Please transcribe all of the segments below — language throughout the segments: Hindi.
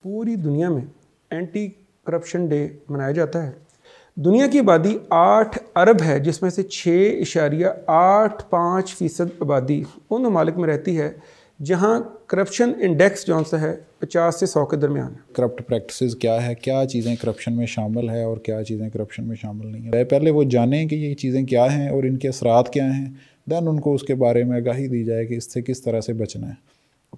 पूरी दुनिया में एंटी करप्शन डे मनाया जाता है। दुनिया की आबादी 8 अरब है, जिसमें से 6.85% आबादी उन ममालिक में रहती है जहां करप्शन इंडेक्स जो सा है 50 से 100 के दरमियान है। करप्ट प्रैक्टिसेस क्या है, क्या चीज़ें करप्शन में शामिल है और क्या चीज़ें करप्शन में शामिल नहीं है। पहले वो जानें कि ये चीज़ें क्या हैं और इनके असरात क्या हैं, दैन उनको उसके बारे में आगाही दी जाए कि इससे किस तरह से बचना है।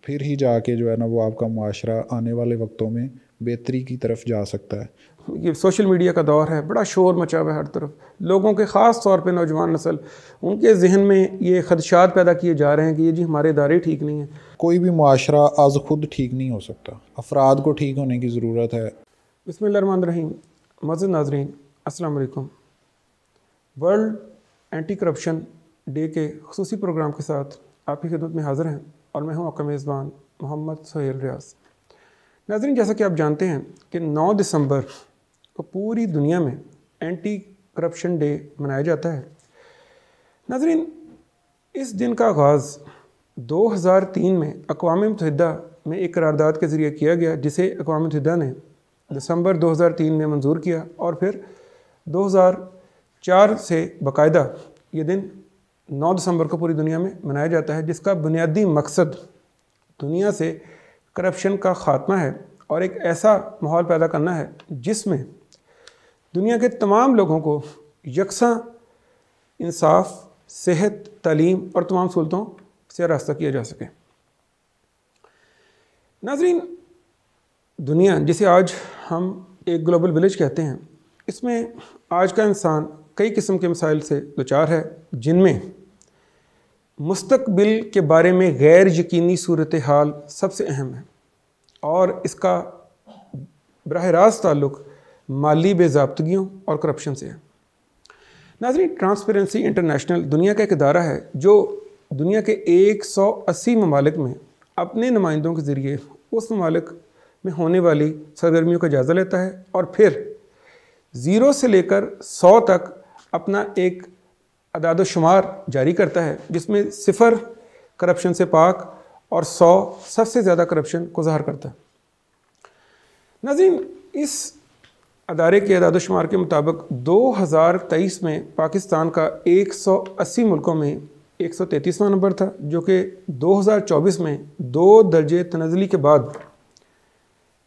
फिर ही जाके जो है ना वो आपका मुआशरा आने वाले वक्तों में बेहतरी की तरफ जा सकता है। ये सोशल मीडिया का दौर है, बड़ा शोर मचा हुआ है हर तरफ। लोगों के ख़ास तौर पे नौजवान नस्ल, उनके जहन में ये खदशात पैदा किए जा रहे हैं कि ये जी हमारे इदारे ठीक नहीं हैं। कोई भी मुआशरा आज खुद ठीक नहीं हो सकता, अफराद को ठीक होने की ज़रूरत है। बिस्मिल्लाहिर्रहमानिर्रहीम। मज़ीद नाज़रीन, अस्सलाम वालेकुम। वर्ल्ड एंटी करप्शन डे के खुसूसी प्रोग्राम के साथ आपकी खिदमत में हाज़िर हैं और मैं हूँ आपका मेज़बान मोहम्मद सोहेल रियाज। नाज़रीन, जैसा कि आप जानते हैं कि 9 दिसंबर को पूरी दुनिया में एंटी करप्शन डे मनाया जाता है। नाज़रीन, इस दिन का आगाज़ 2003 में अक़वाम मुत्तहिदा में एक करारदाद के ज़रिए किया गया, जिसे अक़वाम मुत्तहिदा ने दिसंबर 2003 में मंजूर किया और फिर 2004 से बाकायदा ये दिन 9 दिसंबर को पूरी दुनिया में मनाया जाता है, जिसका बुनियादी मकसद दुनिया से करप्शन का ख़ात्मा है और एक ऐसा माहौल पैदा करना है जिसमें दुनिया के तमाम लोगों को यकसा इंसाफ, सेहत, तालीम और तमाम सहूलतों से रास्ता किया जा सके। नाज़रीन, दुनिया जिसे आज हम एक ग्लोबल विलेज कहते हैं, इसमें आज का इंसान कई किस्म के मसाइल से दुचार है, जिनमें मुस्तकबिल के बारे में गैर यकीनी सूरत हाल सबसे अहम है और इसका बराह रास्त ताल्लुक़ माली बेज़ाब्तगियों और करप्शन से है। नाज़रीन, ट्रांसपेरेंसी इंटरनेशनल दुनिया का एक इदारा है जो दुनिया के 180 ममालिक में अपने नुमाइंदों के ज़रिए उस ममालिक में होने वाली सरगर्मियों का जायज़ा लेता है और फिर 0 से लेकर 100 तक अपना एक अदाद शुमार जारी करता है, जिसमें 0 करप्शन से पाक और 100 सबसे ज़्यादा करप्शन को ज़ाहिर करता है। नाज़रीन, इस अदारे के अदाद शुमार के मुताबिक 2023 में पाकिस्तान का 180 मुल्कों में 133वां नंबर था, जो कि 2024 में 2 दर्जे तनज़ली के बाद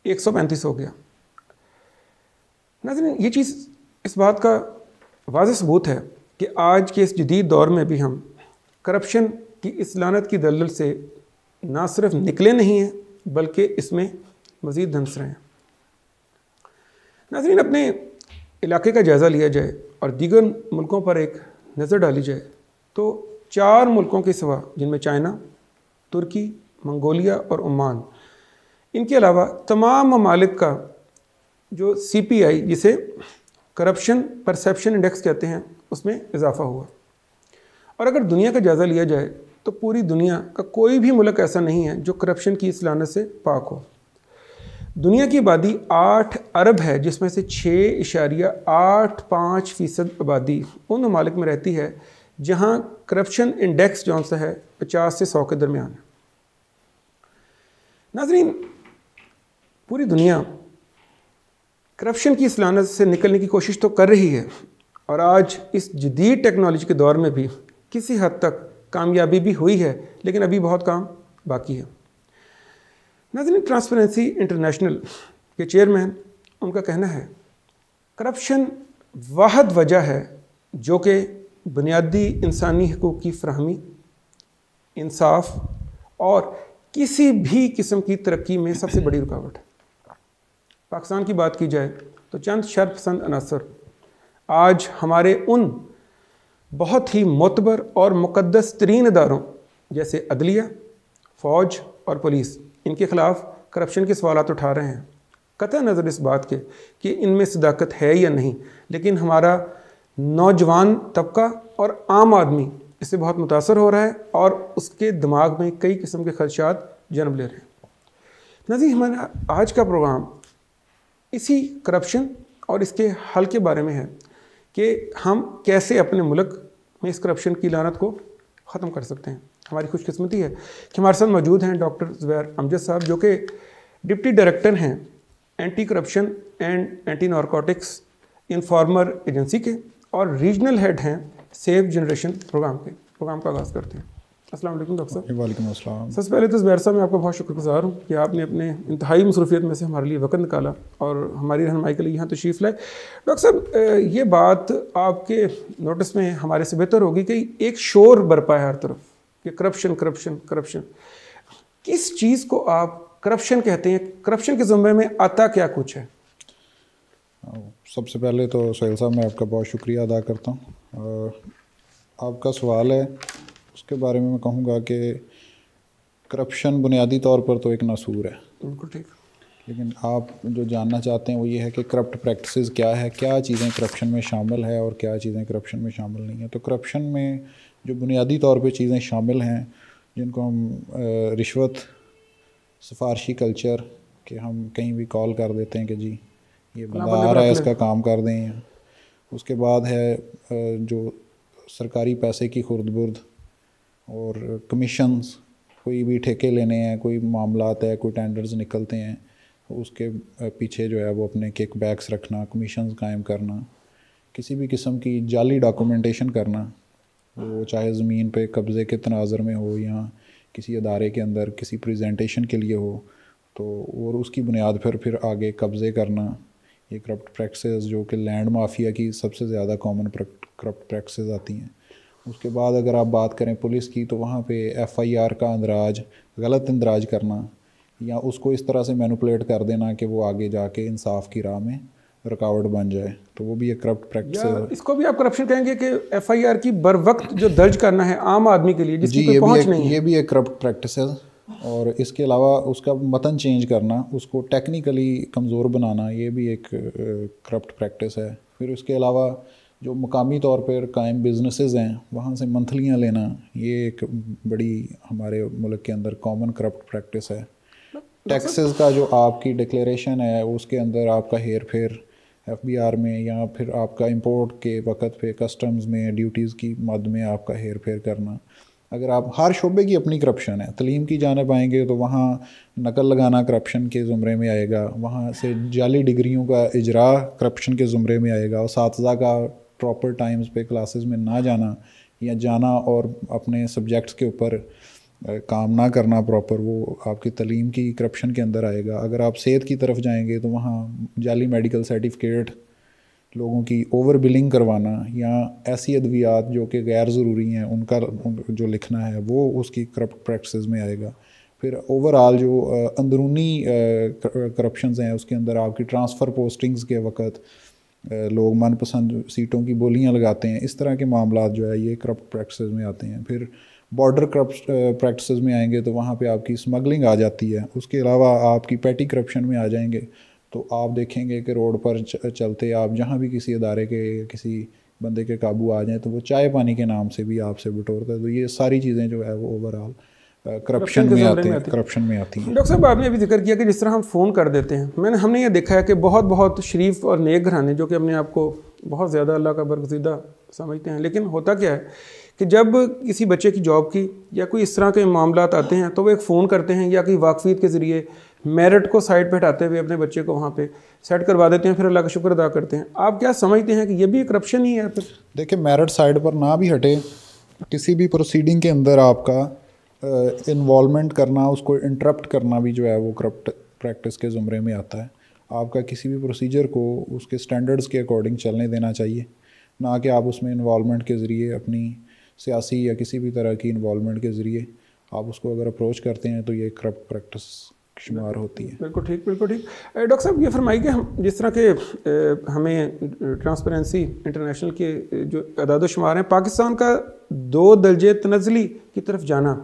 135 हो गया। नाज़रीन, ये चीज़ इस बात का वाज़ेह सबूत है कि आज के इस जदीद दौर में भी हम करप्शन की इस लानत की दलदल से ना सिर्फ निकले नहीं हैं, बल्कि इसमें मज़ीद धंस रहे हैं। नाज़रीन, अपने इलाके का जायज़ा लिया जाए और दीगर मुल्कों पर एक नज़र डाली जाए तो 4 मुल्कों के सिवा, जिनमें चाइना, तुर्की, मंगोलिया और ओमान, इनके अलावा तमाम ममालिक का जो CPI, जिसे करप्शन परसेप्शन इंडेक्स कहते हैं, उसमें इजाफ़ा हुआ। और अगर दुनिया का जायज़ा लिया जाए तो पूरी दुनिया का कोई भी मुल्क ऐसा नहीं है जो करप्शन की इस लानत से पाक हो। दुनिया की आबादी 8 अरब है, जिसमें से 6.85% आबादी उन ममालिक में रहती है जहां करप्शन इंडेक्स जो सा है 50 से 100 के दरमियान है। नाज़रीन, पूरी दुनिया करप्शन की इस लानत से निकलने की कोशिश तो कर रही है और आज इस जदीद टेक्नोलॉजी के दौर में भी किसी हद तक कामयाबी भी हुई है, लेकिन अभी बहुत काम बाकी है। नाज़रीन, ट्रांसपेरेंसी इंटरनेशनल के चेयरमैन, उनका कहना है करप्शन वाहद वजह है जो कि बुनियादी इंसानी हकूक़ की फ़राहमी, इंसाफ और किसी भी किस्म की तरक्की में सबसे बड़ी रुकावट है। पाकिस्तान की बात की जाए तो चंद शरपसंद अनासर आज हमारे उन बहुत ही मोतबर और मुक़द्दस तरीन इदारों जैसे अदलिया, फ़ौज और पुलिस, इनके ख़िलाफ़ करप्शन के सवालात उठा रहे हैं, कतई नज़र इस बात के कि इनमें सदाकत है या नहीं, लेकिन हमारा नौजवान तबका और आम आदमी इससे बहुत मुतासर हो रहा है और उसके दिमाग में कई किस्म के खदशात जन्म ले रहे हैं। नाज़रीन, हमारा आज का प्रोग्राम इसी करप्शन और इसके हल के बारे में है कि हम कैसे अपने मुल्क में इस करप्शन की लानत को ख़त्म कर सकते हैं। हमारी खुशकिस्मती है कि हमारे साथ मौजूद हैं डॉक्टर ज़ुबैर अमजद साहब, जो कि डिप्टी डायरेक्टर हैं anti corruption and anti narcotics informer agency के और रीजनल हेड हैं सेव जनरेशन प्रोग्राम के। प्रोग्राम का आगाज़ करते हैं। अस्सलाम वालेकुम डॉक्टर साहब। वालेकुम अस्सलाम। सबसे पहले तो ज़ुबैर साहब मैं आपका बहुत शुक्रगुजार हूँ कि आपने अपने इंतहाई मसरूफियत में से हमारे लिए वक्त निकाला और हमारी रहनुमाई के लिए यहाँ तशरीफ़ लाए। डॉक्टर साहब, ये बात आपके नोटिस में हमारे से बेहतर होगी कि एक शोर बरपा है हर तरफ कि करप्शन करप्शन करप्शन। किस चीज़ को आप करप्शन कहते हैं? करप्शन के ज़ुमरे में आता क्या कुछ है? सबसे पहले तो सोहेल साहब मैं आपका बहुत शुक्रिया अदा करता हूँ। आपका सवाल है उसके बारे में मैं कहूँगा कि करप्शन बुनियादी तौर पर तो एक नासूर है, बिल्कुल ठीक, लेकिन आप जो जानना चाहते हैं वो ये है कि करप्ट प्रैक्टिसेस क्या है, क्या चीज़ें करप्शन में शामिल है और क्या चीज़ें करप्शन में शामिल नहीं है। तो करप्शन में जो बुनियादी तौर पे चीज़ें शामिल हैं जिनको हम रिश्वत, सिफारशी कल्चर, कि हम कहीं भी कॉल कर देते हैं कि जी ये बंदा आ रहा है इसका काम कर दें। उसके बाद है जो सरकारी पैसे की खुर्द-बुर्द और कमीशंस, कोई भी ठेके लेने हैं, कोई मामलात है, कोई टेंडर्स निकलते हैं, उसके पीछे जो है वो अपने किक बैक्स रखना, कमीशंस कायम करना, किसी भी किस्म की जाली डॉक्यूमेंटेशन करना, वो चाहे ज़मीन पे कब्ज़े के तनाज़र में हो या किसी अदारे के अंदर किसी प्रेजेंटेशन के लिए हो, तो और उसकी बुनियाद पर फिर आगे कब्ज़े करना। ये करप्ट प्रैक्टिसेस जो कि लैंड माफिया की सबसे ज़्यादा कॉमन करप्ट प्रैक्टिसेस आती हैं। उसके बाद अगर आप बात करें पुलिस की, तो वहाँ पे FIR का इंदराज, गलत इंदराज करना या उसको इस तरह से मैनिपुलेट कर देना कि वो आगे जाके इंसाफ की राह में रुकावट बन जाए, तो वो भी एक करप्ट प्रैक्टिस है। इसको भी आप करप्शन कहेंगे कि FIR की बर वक्त जो दर्ज करना है आम आदमी के लिए जिसकी कोई पहुंच नहीं है, ये भी एक करप्ट प्रैक्टिस है। और इसके अलावा उसका मतन चेंज करना, उसको टेक्निकली कमज़ोर बनाना, ये भी एक करप्ट प्रैक्टिस है। फिर उसके अलावा जो मुकामी तौर पर कायम बिजनेसेस हैं वहाँ से मंथलियाँ लेना, ये एक बड़ी हमारे मुल्क के अंदर कॉमन करप्ट प्रैक्टिस है। टैक्सेस का जो आपकी डिक्लेरेशन है उसके अंदर आपका हेर फेर FBR में, या फिर आपका इंपोर्ट के वक़्त पे कस्टम्स में ड्यूटीज़ की मद में आपका हेर फेर करना। अगर आप हर शोबे की अपनी करप्शन है, तलीम की जानिब आएंगे तो वहाँ नकल लगाना करप्शन के ज़ुमरे में आएगा, वहाँ से जाली डिग्रियों का इजरा करप्शन के ज़ुमरे में आएगा, और साथज़ा का प्रॉपर टाइम्स पे क्लासेस में ना जाना या जाना और अपने सब्जेक्ट्स के ऊपर काम ना करना प्रॉपर, वो आपकी तलीम की करप्शन के अंदर आएगा। अगर आप सेहत की तरफ जाएंगे तो वहाँ जाली मेडिकल सर्टिफिकेट, लोगों की ओवर बिलिंग करवाना, या ऐसी अद्वियात जो कि गैर ज़रूरी हैं उनका जो लिखना है वो उसकी करप्ट प्रैक्टिसेस में आएगा। फिर ओवरऑल जो अंदरूनी करप्शंस हैं उसके अंदर आपकी ट्रांसफ़र पोस्टिंग्स के वक़्त लोग मनपसंद सीटों की बोलियां लगाते हैं, इस तरह के मामलात जो है ये करप्ट प्रैक्टिसेस में आते हैं। फिर बॉर्डर करप्ट प्रैक्टिसेस में आएंगे तो वहाँ पे आपकी स्मगलिंग आ जाती है। उसके अलावा आपकी पैटी करप्शन में आ जाएंगे तो आप देखेंगे कि रोड पर चलते आप जहाँ भी किसी अदारे के किसी बंदे के काबू आ जाएं तो वो चाय पानी के नाम से भी आपसे बटोरता है। तो ये सारी चीज़ें जो है वो ओवरऑल करप्शन में आती हैं, करप्शन में आती हैं। डॉक्टर साहब, आपने अभी जिक्र किया कि जिस तरह हम फ़ोन कर देते हैं, हमने ये देखा है कि बहुत शरीफ और नेक घराने जो कि अपने आप को बहुत ज़्यादा अल्लाह का बरगज़ीदा समझते हैं, लेकिन होता क्या है कि जब किसी बच्चे की जॉब की या कोई इस तरह के मामलात आते हैं तो वो एक फ़ोन करते हैं या कोई वाकफियत के ज़रिए मेरिट को साइड पे हटाते हुए अपने बच्चे को वहाँ पे सेट करवा देते हैं, फिर अल्लाह का शुक्र अदा करते हैं। आप क्या समझते हैं कि ये भी करप्शन ही है? फिर देखिए, मेरिट साइड पर ना भी हटे, किसी भी प्रोसीडिंग के अंदर आपका इन्वॉल्वमेंट करना, उसको इंटरप्ट करना भी जो है वो करप्ट प्रैक्टिस के ज़ुमरे में आता है। आपका किसी भी प्रोसीजर को उसके स्टैंडर्ड्स के अकॉर्डिंग चलने देना चाहिए, ना कि आप उसमें इन्वॉल्वमेंट के ज़रिए, अपनी सियासी या किसी भी तरह की इन्वॉल्वमेंट के ज़रिए आप उसको अगर अप्रोच करते हैं तो ये करप्ट प्रैक्टिस शुमार होती है। बिल्कुल ठीक, बिल्कुल ठीक। डॉक्टर साहब, ये फरमाइए कि हम जिस तरह के हमें ट्रांसपेरेंसी इंटरनेशनल के जो अदाद-ओ-शुमार हैं, पाकिस्तान का 2 दर्जे तनज़्ज़ुली की तरफ जाना,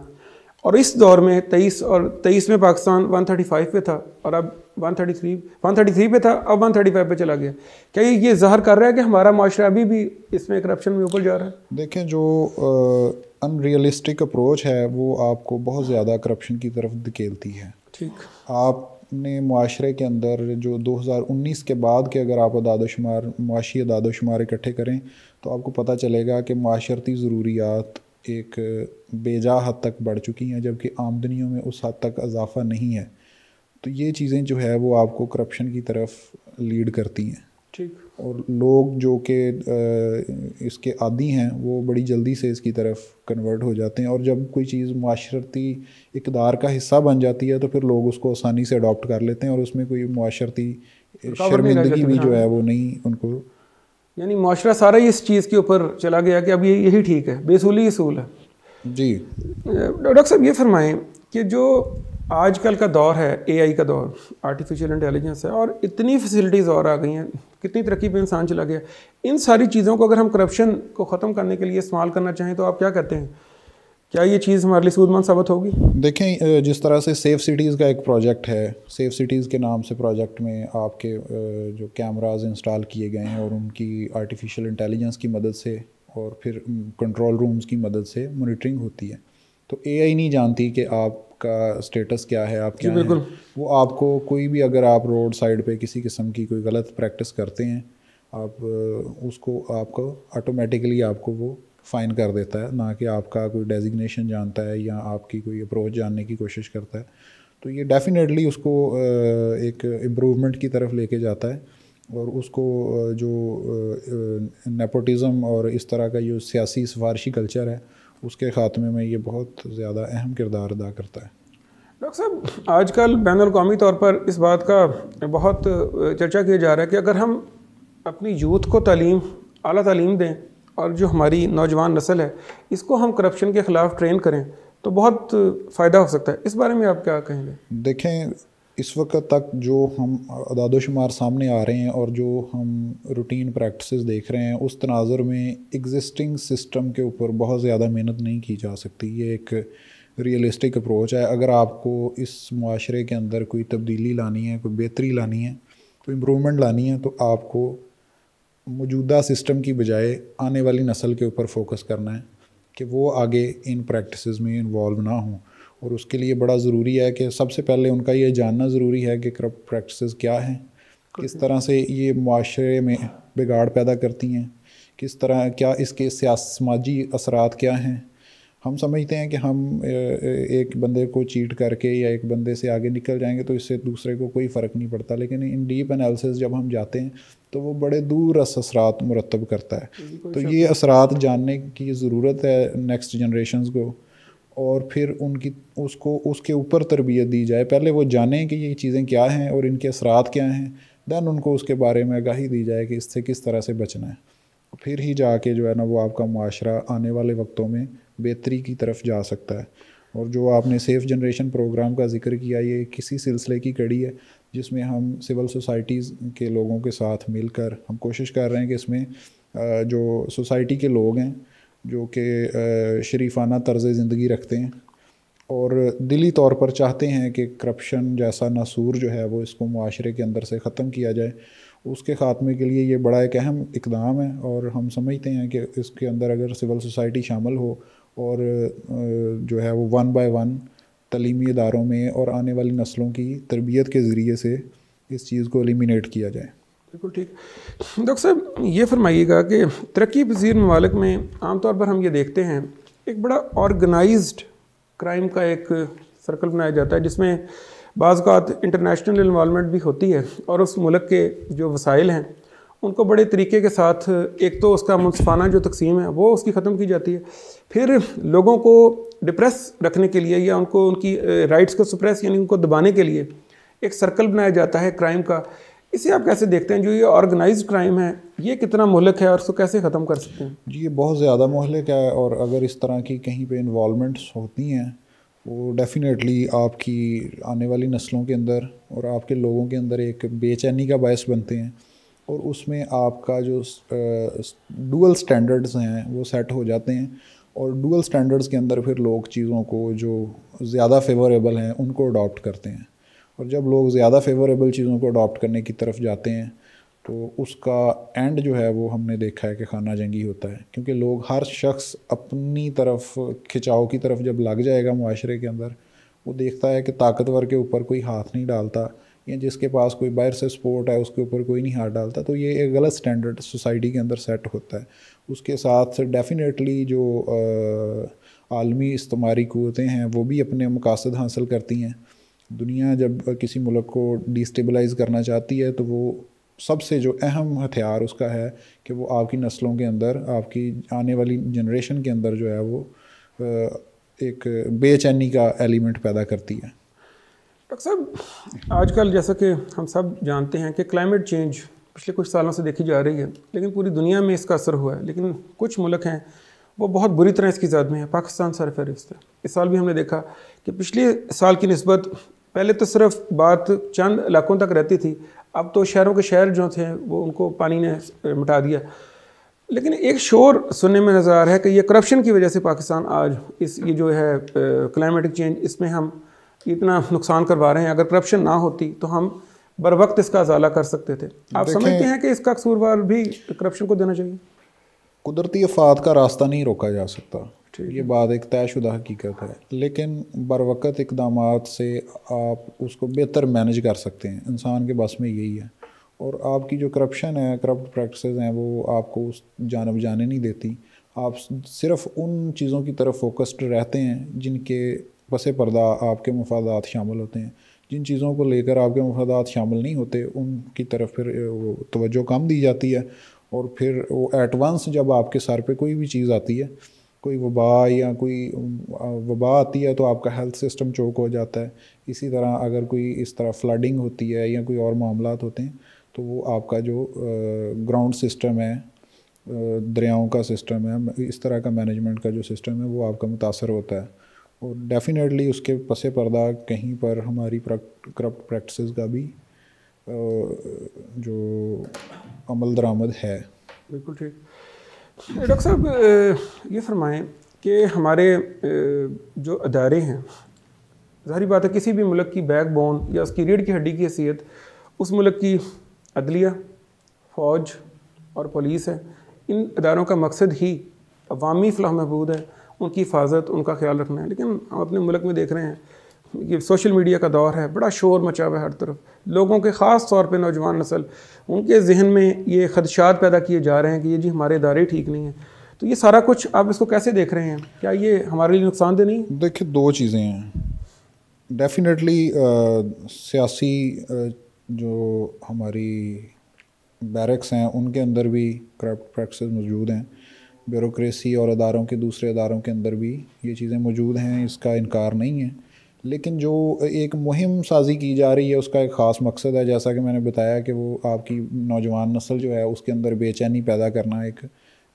और इस दौर में 23 में पाकिस्तान 135 पे था और अब 133 पे था, अब 135 पे चला गया। क्या ये ज़ाहिर कर रहा है कि हमारा माशरा अभी भी इसमें करप्शन में ऊपर जा रहा है? देखें, जो अनरियलिस्टिक अप्रोच है वो आपको बहुत ज़्यादा करप्शन की तरफ धकेलती है। ठीक, आपने मुआशरे के अंदर जो 2019 के बाद के अगर आप अदाद-ओ-शुमार, मुआशी अदाद-ओ-शुमार इकट्ठे करें तो आपको पता चलेगा कि माशरती ज़रूरियात एक बेजा हद तक बढ़ चुकी हैं, जबकि आमदनियों में उस हद तक इजाफ़ा नहीं है। तो ये चीज़ें जो है वो आपको करप्शन की तरफ लीड करती हैं। ठीक। और लोग जो कि इसके आदी हैं वो बड़ी जल्दी से इसकी तरफ कन्वर्ट हो जाते हैं, और जब कोई चीज़ माशरती इक़दार का हिस्सा बन जाती है तो फिर लोग उसको आसानी से अडॉप्ट कर लेते हैं, और उसमें कोई माशरती रुकावट नहीं रह शर्मिंदगी जाती भी फिर, जो हाँ। है वो नहीं उनको। यानी मुआशरा सारा ही इस चीज़ के ऊपर चला गया कि अब ये यही ठीक है, बेसूली ही सूल है। जी। डॉक्टर साहब ये फरमाएं कि जो आजकल का दौर है, एआई का दौर, आर्टिफिशियल इंटेलिजेंस है, और इतनी फैसिलिटीज़ और आ गई हैं, कितनी तरक्की पे इंसान चला गया, इन सारी चीज़ों को अगर हम करप्शन को ख़त्म करने के लिए इस्तेमाल करना चाहें तो आप क्या कहते हैं, क्या ये चीज़ हमारे लिए सूदमंद साबित होगी? देखें, जिस तरह से सेफ़ सिटीज़ का एक प्रोजेक्ट है, सेफ़ सिटीज़ के नाम से प्रोजेक्ट में आपके जो कैमराज इंस्टॉल किए गए हैं और उनकी आर्टिफिशियल इंटेलिजेंस की मदद से और फिर कंट्रोल रूम्स की मदद से मॉनिटरिंग होती है। तो एआई नहीं जानती कि आपका स्टेटस क्या है, आप क्या हैं। वो आपको कोई भी, अगर आप रोड साइड पे किसी किस्म की कोई गलत प्रैक्टिस करते हैं, आप उसको आपको ऑटोमेटिकली आपको वो फ़ाइन कर देता है, ना कि आपका कोई डेजिग्नेशन जानता है या आपकी कोई अप्रोच जानने की कोशिश करता है। तो ये डेफिनेटली उसको एक इम्प्रूवमेंट की तरफ लेके जाता है, और उसको जो नेपोटिज़म और इस तरह का जो सियासी सिफारशी कल्चर है उसके ख़ात्मे में ये बहुत ज़्यादा अहम किरदार अदा करता है। डॉक्टर साहब, आजकल बैनुल-अक़वामी तौर पर इस बात का बहुत चर्चा किया जा रहा है कि अगर हम अपनी यूथ को तालीम, आला तालीम दें, और जो हमारी नौजवान नस्ल है इसको हम करप्शन के ख़िलाफ़ ट्रेन करें तो बहुत फ़ायदा हो सकता है। इस बारे में आप क्या कहेंगे? देखें, इस वक्त तक जो हम अदाद-ओ-शुमार सामने आ रहे हैं और जो हम रूटीन प्रैक्टिसेस देख रहे हैं, उस तनाज़ुर में एग्जिस्टिंग सिस्टम के ऊपर बहुत ज़्यादा मेहनत नहीं की जा सकती। ये एक रियलिस्टिक अप्रोच है। अगर आपको इस मुआशरे के अंदर कोई तब्दीली लानी है, कोई बेहतरी लानी है, कोई इम्प्रूवमेंट लानी है, तो आपको मौजूदा सिस्टम की बजाय आने वाली नस्ल के ऊपर फोकस करना है कि वो आगे इन प्रैक्टिसेस में इन्वॉल्व ना हों। और उसके लिए बड़ा ज़रूरी है कि सबसे पहले उनका ये जानना ज़रूरी है कि करप्ट प्रैक्टिसेस क्या हैं, किस तरह से ये मुआशरे में बिगाड़ पैदा करती हैं, किस तरह, क्या इसके समाजी असरात क्या हैं। हम समझते हैं कि हम एक बंदे को चीट करके या एक बंदे से आगे निकल जाएंगे तो इससे दूसरे को कोई फ़र्क नहीं पड़ता, लेकिन इन डीप एनालिसिस जब हम जाते हैं तो वो बड़े दूर असरात मुरतब करता है। तो ये असरात जानने की ज़रूरत है नेक्स्ट जनरेशन्स को, और फिर उसको उसके ऊपर तरबियत दी जाए। पहले वो जानें कि ये चीज़ें क्या हैं और इनके असरात क्या हैं, दैन उनको उसके बारे में आगाही दी जाए कि इससे किस तरह से बचना है। फिर ही जाके जो है ना वो आपका मुआशरा आने वाले वक्तों में बेहतरी की तरफ जा सकता है। और जो आपने सेफ़ जनरेशन प्रोग्राम का ज़िक्र किया, ये किसी सिलसिले की कड़ी है जिसमें हम सिविल सोसाइटीज़ के लोगों के साथ मिलकर हम कोशिश कर रहे हैं कि इसमें जो सोसाइटी के लोग हैं जो कि शरीफाना तर्ज़ ज़िंदगी रखते हैं और दिली तौर पर चाहते हैं कि करप्शन जैसा नासूर जो है वो इसको मुआशरे के अंदर से ख़त्म किया जाए, उसके ख़ात्मे के लिए ये बड़ा एक अहम इक़दाम है। और हम समझते हैं कि इसके अंदर अगर सिविल सोसाइटी शामिल हो और जो है वो 1 बाय 1 तलीमी इदारों में और आने वाली नस्लों की तरबियत के ज़रिए से इस चीज़ को एलिमिनेट किया जाए। बिल्कुल ठीक। डॉक्टर साहब, ये फरमाइएगा कि तरक्की पज़ीर ममालिक में आमतौर पर हम ये देखते हैं एक बड़ा ऑर्गेनाइज्ड क्राइम का एक सर्कल बनाया जाता है जिसमें बाज़ औक़ात इंटरनेशनल इन्वॉल्वमेंट भी होती है, और उस मुल्क के जो वसाइल हैं उनको बड़े तरीके के साथ, एक तो उसका मुनसिफाना जो तकसीम है वो उसकी ख़त्म की जाती है, फिर लोगों को डिप्रेस रखने के लिए या उनको उनकी राइट्स को सप्रेस यानी उनको दबाने के लिए एक सर्कल बनाया जाता है क्राइम का। इसे आप कैसे देखते हैं? जो ये ऑर्गेनाइज्ड क्राइम है ये कितना मुहलक है और उसको कैसे ख़त्म कर सकते हैं? जी, ये बहुत ज़्यादा मुहलक है, और अगर इस तरह की कहीं पे इन्वॉल्वमेंट्स होती हैं वो डेफ़िनेटली आपकी आने वाली नस्लों के अंदर और आपके लोगों के अंदर एक बेचैनी का बायस बनते हैं, और उसमें आपका जो डुअल स्टैंडर्ड्स हैं वो सेट हो जाते हैं, और डुअल स्टैंडर्ड्स के अंदर फिर लोग चीज़ों को जो ज़्यादा फेवरेबल हैं उनको अडॉप्ट करते हैं। और जब लोग ज़्यादा फेवरेबल चीज़ों को अडॉप्ट करने की तरफ जाते हैं तो उसका एंड जो है वो हमने देखा है कि खाना जंगी होता है, क्योंकि लोग, हर शख्स अपनी तरफ खिंचाव की तरफ जब लग जाएगा मुआशरे के अंदर, वो देखता है कि ताकतवर के ऊपर कोई हाथ नहीं डालता, या जिसके पास कोई बाहर से सपोर्ट है उसके ऊपर कोई नहीं हाथ डालता। तो ये एक गलत स्टैंडर्ड सोसाइटी के अंदर सेट होता है। उसके साथ डेफिनेटली जो आलमी इज्तिमाई क़ुव्वतें हैं वो भी अपने मकासद हासिल करती हैं। दुनिया जब किसी मुल्क को डिस्टेबलाइज़ करना चाहती है तो वो सबसे जो अहम हथियार उसका है कि वो आपकी नस्लों के अंदर, आपकी आने वाली जनरेशन के अंदर जो है वो एक बेचैनी का एलिमेंट पैदा करती है। डॉक्टर साहब, आजकल जैसा कि हम सब जानते हैं कि क्लाइमेट चेंज पिछले कुछ सालों से देखी जा रही है, लेकिन पूरी दुनिया में इसका असर हुआ है। लेकिन कुछ मुल्क हैं वो बहुत बुरी तरह इसकी ज़द में है। पाकिस्तान सरफहरिस्त है। इस साल भी हमने देखा कि पिछले साल की निस्बत पहले तो सिर्फ बात चंद इलाकों तक रहती थी, अब तो शहरों के शहर जो थे वो उनको पानी ने मिटा दिया। लेकिन एक शोर सुनने में नज़र आ रहा है कि ये करप्शन की वजह से पाकिस्तान आज ये जो है क्लाइमेटिक चेंज, इसमें हम इतना नुकसान करवा रहे हैं। अगर करप्शन ना होती तो हम बर वक्त इसका अजाला कर सकते थे। आप समझते हैं कि इसका कसूरवार भी करप्शन को देना चाहिए? कुदरती आफात का रास्ता नहीं रोका जा सकता, ये बात एक तयशुदा हकीकत है, लेकिन बर वक्त इकदामात से आप उसको बेहतर मैनेज कर सकते हैं। इंसान के बस में यही है। और आपकी जो करप्शन है, करप्ट प्रैक्टिसेस हैं, वो आपको उस जानब जाने नहीं देती। आप सिर्फ उन चीज़ों की तरफ फोकस्ड रहते हैं जिनके पस पर्दा आपके मफादात शामिल होते हैं। जिन चीज़ों को लेकर आपके मफादात शामिल नहीं होते उनकी तरफ फिर तवज्जो कम दी जाती है। और फिर वो एट वंस जब आपके सर पे कोई भी चीज़ आती है, कोई वबा या कोई वबा आती है, तो आपका हेल्थ सिस्टम चौक हो जाता है। इसी तरह अगर कोई इस तरह फ्लडिंग होती है या कोई और मामलात होते हैं तो वो आपका जो ग्राउंड सिस्टम है, दरियाओं का सिस्टम है, इस तरह का मैनेजमेंट का जो सिस्टम है वो आपका मुतासर होता है। और डेफिनेटली उसके पस पर्दा कहीं पर हमारी करप्ट प्रैक्टिसेस का भी जो अमल दरामद है। बिल्कुल ठीक। डॉक्टर साहब, ये फरमाएं कि हमारे जो अदारे हैं, ज़ाहिर बात है किसी भी मुल्क की बैकबोन या उसकी रीढ़ की हड्डी की हैसियत उस मुल्क की अदलिया, फ़ौज और पुलिस है। इन अदारों का मकसद ही अवामी फलाह महबूद है, उनकी हिफाजत, उनका ख्याल रखना है। लेकिन हम अपने मुल्क में देख रहे हैं, ये सोशल मीडिया का दौर है, बड़ा शोर मचा हुआ है हर तरफ। लोगों के ख़ास तौर पे नौजवान नस्ल, उनके जहन में ये खदशात पैदा किए जा रहे हैं कि ये जी हमारे इदारे ठीक नहीं हैं। तो ये सारा कुछ आप इसको कैसे देख रहे हैं? क्या ये हमारे लिए नुकसानदेह नहीं? देखिए, दो चीज़ें हैं। डेफिनेटली सियासी जो हमारी बैरक्स हैं उनके अंदर भी करप्ट प्रैक्टिसेस मौजूद हैं। ब्यूरोक्रेसी और अदारों के दूसरे अदारों के अंदर भी ये चीज़ें मौजूद हैं, इसका इनकार नहीं है। लेकिन जो एक मुहिम साजी की जा रही है उसका एक ख़ास मकसद है, जैसा कि मैंने बताया कि वो आपकी नौजवान नस्ल जो है उसके अंदर बेचैनी पैदा करना, एक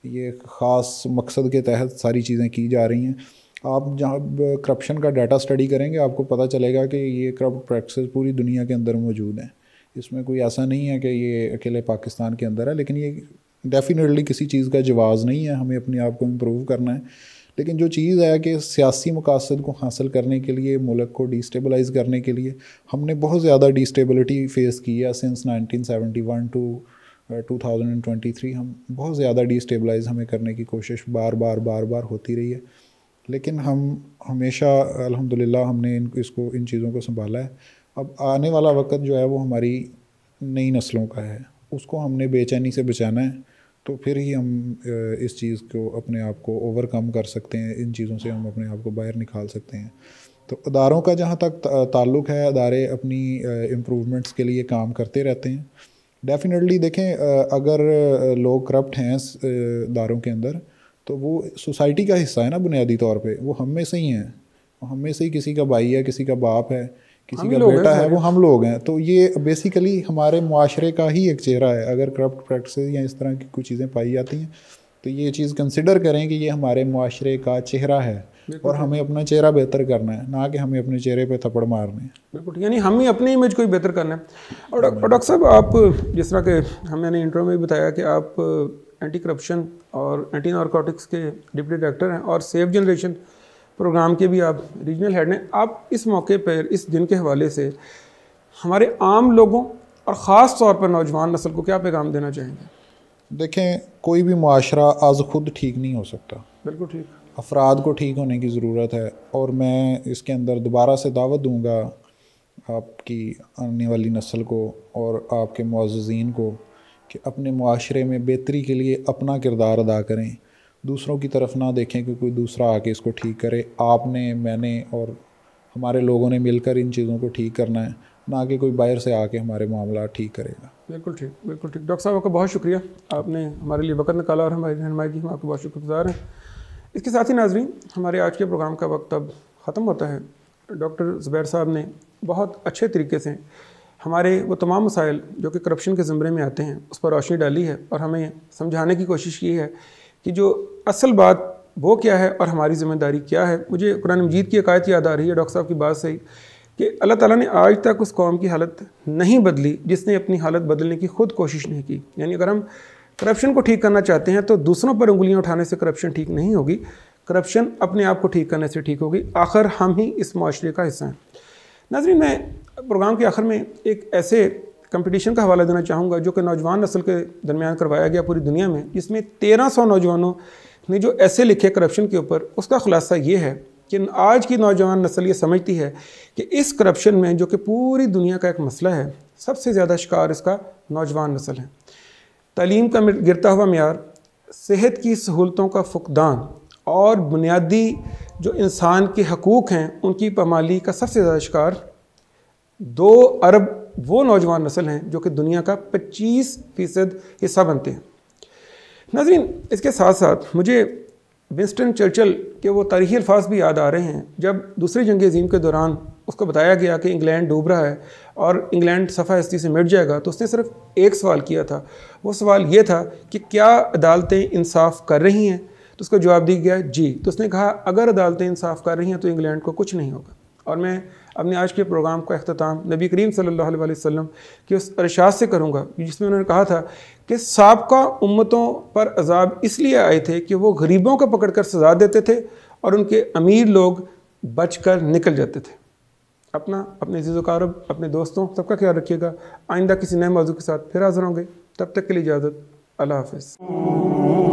ये ख़ास मकसद के तहत सारी चीज़ें की जा रही हैं। आप जहाँ करप्शन का डाटा स्टडी करेंगे आपको पता चलेगा कि ये करप्ट प्रैक्टिसेस पूरी दुनिया के अंदर मौजूद हैं। इसमें कोई ऐसा नहीं है कि ये अकेले पाकिस्तान के अंदर है, लेकिन ये डेफिनेटली किसी चीज़ का जवाज़ नहीं है। हमें अपने आप को इम्प्रूव करना है। लेकिन जो चीज़ है कि सियासी मकासद को हासिल करने के लिए, मुल्क को डिस्टेबलाइज़ करने के लिए हमने बहुत ज़्यादा डिस्टेबिलिटी फेस की है सिंस 1971 टू 2023। हम बहुत ज़्यादा डिस्टेबलाइज़ हमें करने की कोशिश बार बार होती रही है। लेकिन हम हमेशा अल्हम्दुलिल्लाह हमने इन चीज़ों को संभाला है। अब आने वाला वक्त जो है वो हमारी नई नस्लों का है, उसको हमने बेचैनी से बचाना है। तो फिर ही हम इस चीज़ को, अपने आप को ओवरकम कर सकते हैं। इन चीज़ों से हम अपने आप को बाहर निकाल सकते हैं। तो अदारों का जहाँ तक ताल्लुक़ है, अदारे अपनी इम्प्रूवमेंट्स के लिए काम करते रहते हैं। डेफिनेटली देखें, अगर लोग करप्ट हैं अदारों के अंदर तो वो सोसाइटी का हिस्सा है ना, बुनियादी तौर पे वो हम में से ही हैं। हम में से ही किसी का भाई है, किसी का बाप है, किसी का बेटा है, वो हम लोग हैं। तो ये बेसिकली हमारे मुआशरे का ही एक चेहरा है। अगर करप्ट प्रैक्टिसेस या इस तरह की कुछ चीज़ें पाई जाती हैं तो ये चीज़ कंसिडर करें कि ये हमारे मुआशरे का चेहरा है और हमें अपना चेहरा बेहतर करना है, ना कि हमें अपने चेहरे पे थप्पड़ मारने हैं। बिल्कुल, यानी हमें अपनी इमेज को ही बेहतर करना है। और डॉक्टर साहब, आप जिस तरह के हमने इंट्रो में भी बताया कि आप एंटी करप्शन और एंटी नारकोटिक्स के डिप्टी डायरेक्टर हैं और सेफ जनरेशन प्रोग्राम के भी आप रीजनल हेड हैं। आप इस मौके पर, इस दिन के हवाले से हमारे आम लोगों और ख़ास तौर पर नौजवान नस्ल को क्या पैगाम देना चाहेंगे? देखें, कोई भी मुआशरा आज खुद ठीक नहीं हो सकता। बिल्कुल ठीक। अफराद को ठीक होने की ज़रूरत है। और मैं इसके अंदर दोबारा से दावत दूंगा आपकी आने वाली नस्ल को और आपके मुअज़्ज़िज़ीन को कि अपने मुआशरे में बेहतरी के लिए अपना किरदार अदा करें। दूसरों की तरफ ना देखें कि कोई दूसरा आके इसको ठीक करे। आपने, मैंने और हमारे लोगों ने मिलकर इन चीज़ों को ठीक करना है, ना कि कोई बाहर से आके हमारे मामला ठीक करेगा। बिल्कुल ठीक, बिल्कुल ठीक। डॉक्टर साहब आपका बहुत शुक्रिया, आपने हमारे लिए वक्त निकाला और हमारी रहनुमाई की, हम आपके बहुत शुक्रगुजार हैं। इसके साथ ही नाज़रीन, हमारे आज के प्रोग्राम का वक्त अब ख़त्म होता है। डॉक्टर ज़ुबैर साहब ने बहुत अच्छे तरीके से हमारे वो तमाम मसाइल जो कि करप्शन के ज़मरे में आते हैं उस पर रोशनी डाली है और हमें समझाने की कोशिश की है कि जो असल बात वो क्या है और हमारी ज़िम्मेदारी क्या है। मुझे कुरान मजीद की आयत याद आ रही है डॉक्टर साहब की बात से ही कि अल्लाह ताला ने आज तक उस कौम की हालत नहीं बदली जिसने अपनी हालत बदलने की खुद कोशिश नहीं की। यानी अगर हम करप्शन को ठीक करना चाहते हैं तो दूसरों पर उंगलियां उठाने से करप्शन ठीक नहीं होगी, करप्शन अपने आप को ठीक करने से ठीक होगी। आखिर हम ही इस माशरे का हिस्सा हैं। नाज़रीन, मैं प्रोग्राम के आखिर में एक ऐसे कंपटीशन का हवाला देना चाहूँगा जो कि नौजवान नस्ल के दरमियान करवाया गया पूरी दुनिया में, जिसमें 1300 नौजवानों ने जो ऐसे लिखे करप्शन के ऊपर। उसका खुलासा ये है कि आज की नौजवान नस्ल ये समझती है कि इस करप्शन में, जो कि पूरी दुनिया का एक मसला है, सबसे ज़्यादा शिकार इसका नौजवान नस्ल है। तालीम का गिरता हुआ मेयार, सेहत की सहूलतों का फुकदान और बुनियादी जो इंसान के हकूक़ हैं उनकी पामाली का सबसे ज़्यादा शिकार 2 अरब वो नौजवान नस्ल हैं जो कि दुनिया का 25% हिस्सा बनते हैं। नाज़रीन, इसके साथ साथ मुझे विंस्टन चर्चिल के वो तारीख़ी अल्फाज भी याद आ रहे हैं जब दूसरी जंग अज़ीम के दौरान उसको बताया गया कि इंग्लैंड डूब रहा है और इंग्लैंड सफ़ा हस्ती से मिट जाएगा, तो उसने सिर्फ एक सवाल किया था। वो सवाल ये था कि क्या अदालतें इंसाफ कर रही हैं? तो उसका जवाब दिया गया जी। तो उसने कहा अगर अदालतें इंसाफ कर रही हैं तो इंग्लैंड को कुछ नहीं होगा। और मैं अपने आज के प्रोग्राम का अख्ताम नबी करीम सल्लल्लाहु अलैहि वसल्लम की उस इरशाद से करूँगा जिसमें उन्होंने कहा था कि साबका उम्मतों पर अजाब इसलिए आए थे कि वो गरीबों को पकड़कर सजा देते थे और उनके अमीर लोग बचकर निकल जाते थे। अपने अज़ीज़-ओ-क़ारब, अपने दोस्तों, सबका ख्याल रखिएगा। आइंदा किसी नए मौजू के साथ फिर हाज़िर होंगे। तब तक के लिए इजाज़त। अल्लाह हाफ़िज़।